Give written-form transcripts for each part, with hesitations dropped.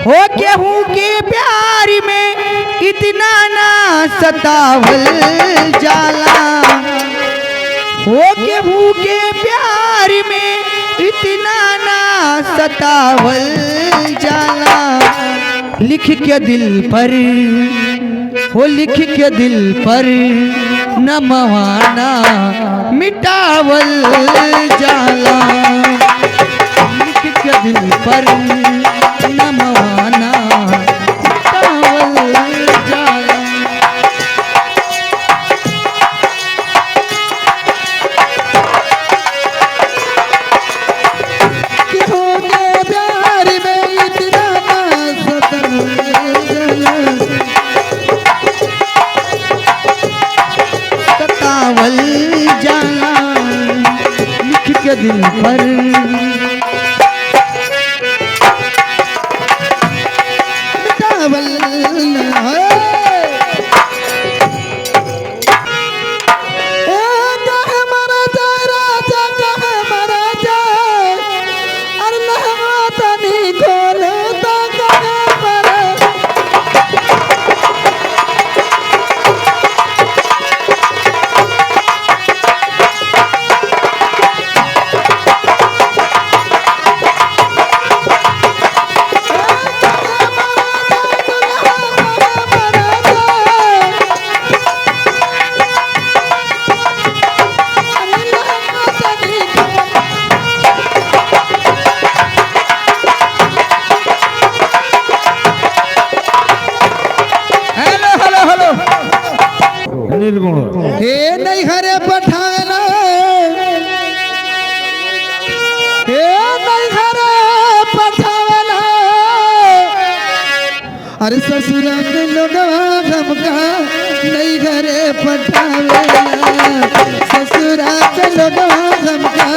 हो केहू के प्यार में इतना ना सतावल जाला। हो केहू के प्यार में इतना ना सतावल जाला। लिख के दिल पर हो लिख के दिल पर न मवाना मिटावल जाला। लिख के दिल पर न मवाना मिटावल जाला। केहू के प्यार में इतना ना सतावल जाला। लिख के दिल पर हे नहीं हरे पठाना हे नहीं हरे पठाना। अरे ससुरा के लोग हमका नहीं घरे पठावेला। ससुरा के लोग हमका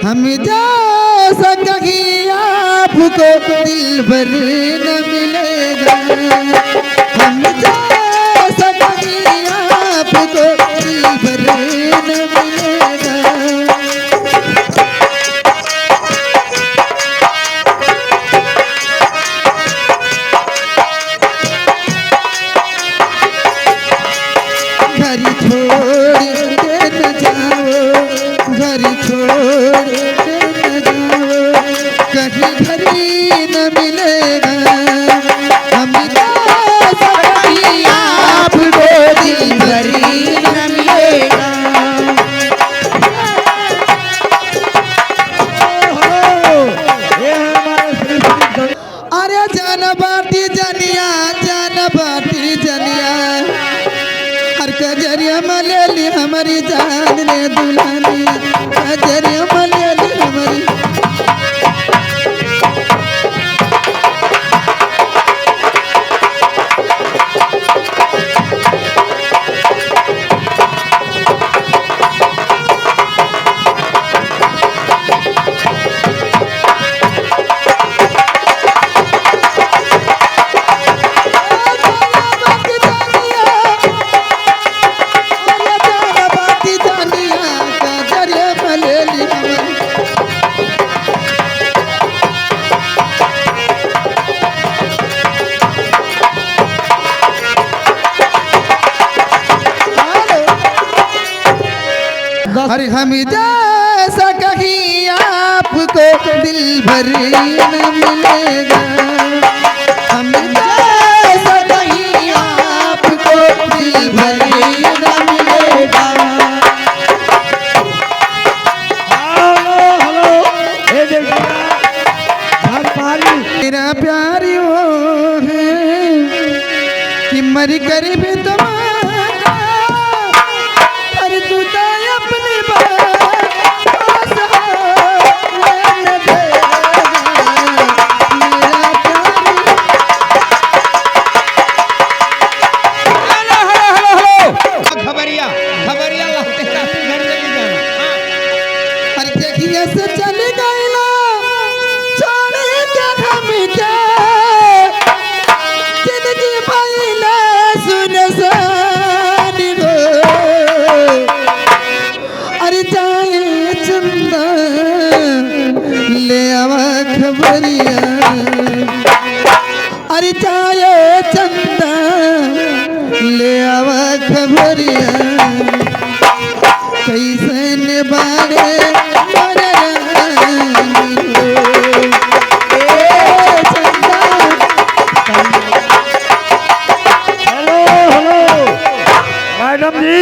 हम जैसा कहीं आपको दिल भर न मिलेगा। हम जैसा कहीं आपको दिल भर न मिलेगा। घर छोड़ के न जाओ, घर छोड़ के न जाओ, कहीं घर न मिलेगा। हम कहीं आपको दिल भर न मिलेगा। अरे जान बाटी जनिया, जान बाटी जनिया, हर कजरिया मलेली हमारी जान रे दुल्हनी। कजरिया मलेली हमारी अरे हम जैसा कहीं आपको दिल भर न मिलेगा। हम जैसा कहीं आपको दिल भर न मिलेगा। मेरा प्यारी वो है कि मर कर भी तुम्हारा गोरिया कैसन बारे मोर रानी हो। ए चंदा हेलो हेलो मैडम जी,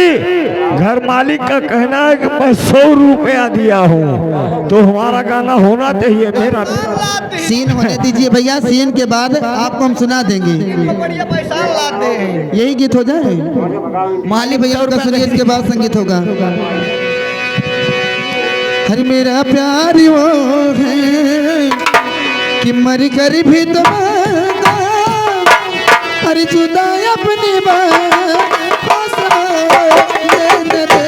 घर मालिक का कहना है कि मैं 100 रुपया दिया हूँ, तो हमारा गाना होना चाहिए। मेरा सीन होने दीजिए भैया, सीन के बाद आपको हम सुना देंगे। बढ़िया पैसा लाते हैं। यही गीत हो जाए माली भैया का, सुनिए इसके बाद संगीत होगा। हर मेरा प्यार वो है कि मर कर भी तो मांगा, हर जुदा अपनी बात लेने दे।